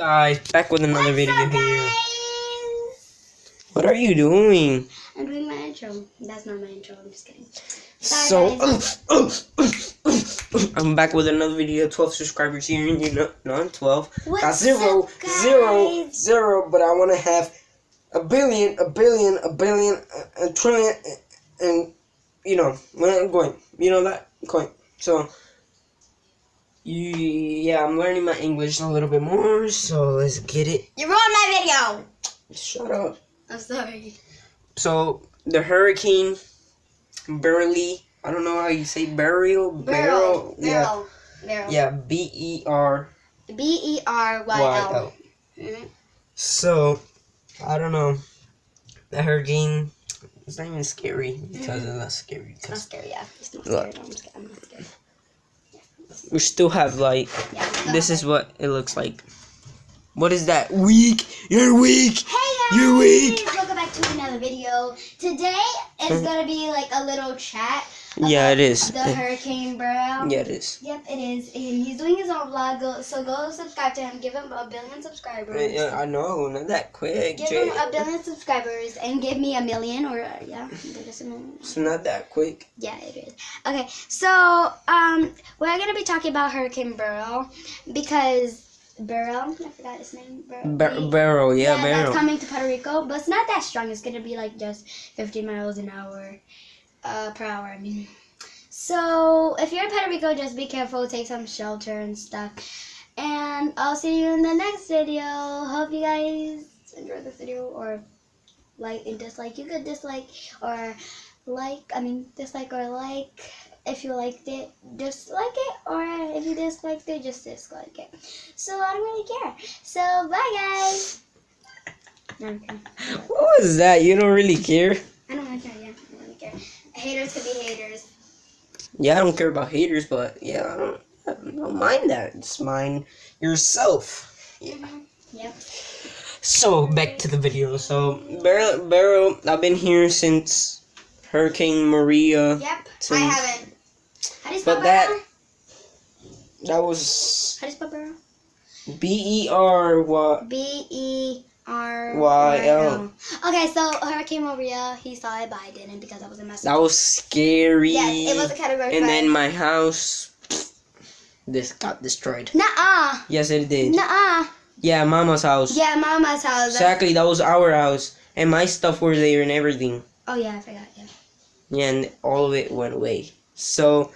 Guys, back with another video up, here. guys? What are you doing? I'm doing my intro. That's not my intro. I'm just kidding. I'm back with another video. 12 subscribers here, and you know, not 12. What's Got zero, up, guys? but I want to have a billion, a trillion, and you know, when I'm going, you know that coin. So. Yeah, I'm learning my English a little bit more, so let's get it. You ruined my video. Shut up. I'm sorry. So the hurricane, beryl. I don't know how you say beryl. Beryl. Yeah. Yeah. BERYL. Mm-hmm. So I don't know. The hurricane. It's not even scary because it's not scary. It's not scary. Yeah. It's not scary. I'm not scared. We still have light. Yeah, this is what it looks like. What is that? Weak. You're weak. Hey guys. You're weak. Welcome back to another video. Today is gonna be like a little chat. Yeah, it is. The hurricane, bro. Yeah, it is. Yep, it is. And he's doing his own vlog. So go subscribe to him. Give him 1 billion subscribers. I know, not that quick. Give him 1 billion subscribers and give me 1 million, or yeah, give us 1 million. It's not that quick. Yeah, it is. Okay, so we're gonna be talking about Hurricane Beryl because Beryl, I forgot his name. Beryl, yeah, Beryl. That's coming to Puerto Rico, but it's not that strong. It's gonna be like just 50 miles an hour, per hour. I mean. So if you're in Puerto Rico, just be careful. Take some shelter and stuff. And I'll see you in the next video. Hope you guys enjoy this video, or like and dislike. You could dislike or like. I mean, dislike or like. If you liked it, just like it, or if you disliked it, just dislike it. So I don't really care. So bye, guys. No, I'm kidding. What was that? You don't really care? I don't really care. Yeah, I don't really care. Haters could be haters. Yeah, I don't care about haters, but yeah, I don't mind that. Just mind yourself. Yeah. Yep. So back to the video. So Beryl, I've been here since Hurricane Maria. Yep. Since, I haven't. How do you spell but Beryl? that was How do you spell Beryl? BERYL. BERYL. Okay, so Hurricane Maria, he saw it, but I didn't because I was in my. That was scary. Yes, it was a category 5. And then my house, this got destroyed. Nuh-uh. Yes, it did. Nuh-uh. Yeah, Mama's house. Yeah, Mama's house. Exactly, that was our house, and my stuff were there and everything. Oh yeah, I forgot. Yeah. Yeah, and all of it went away. So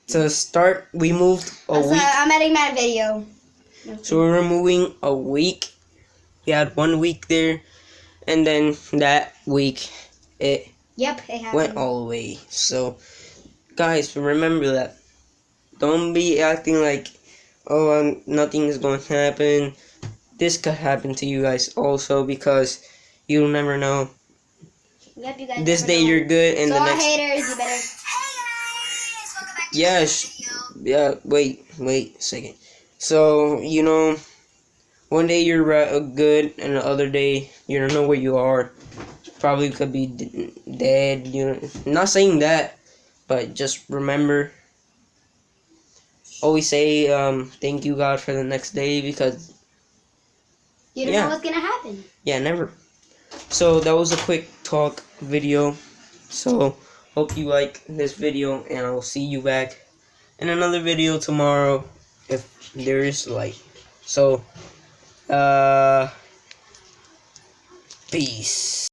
to start, we moved a week. I'm editing my video. So we were moving a week. We had 1 week there, and then that week it happened. went all the way. So guys, remember that. Don't be acting like, oh, nothing is going to happen. This could happen to you guys also, because you'll never know. Yep, you guys. This day you're good, and so the all next. haters, you better. Yeah. Yeah. Wait a second. So you know, one day you're good, and the other day you don't know where you are. Probably could be dead. You know, not saying that, but just remember. Always say thank you God for the next day, because you don't know what's gonna happen. Yeah, never. So that was a quick talk video. So hope you like this video, and I will see you back in another video tomorrow if there is light. So peace.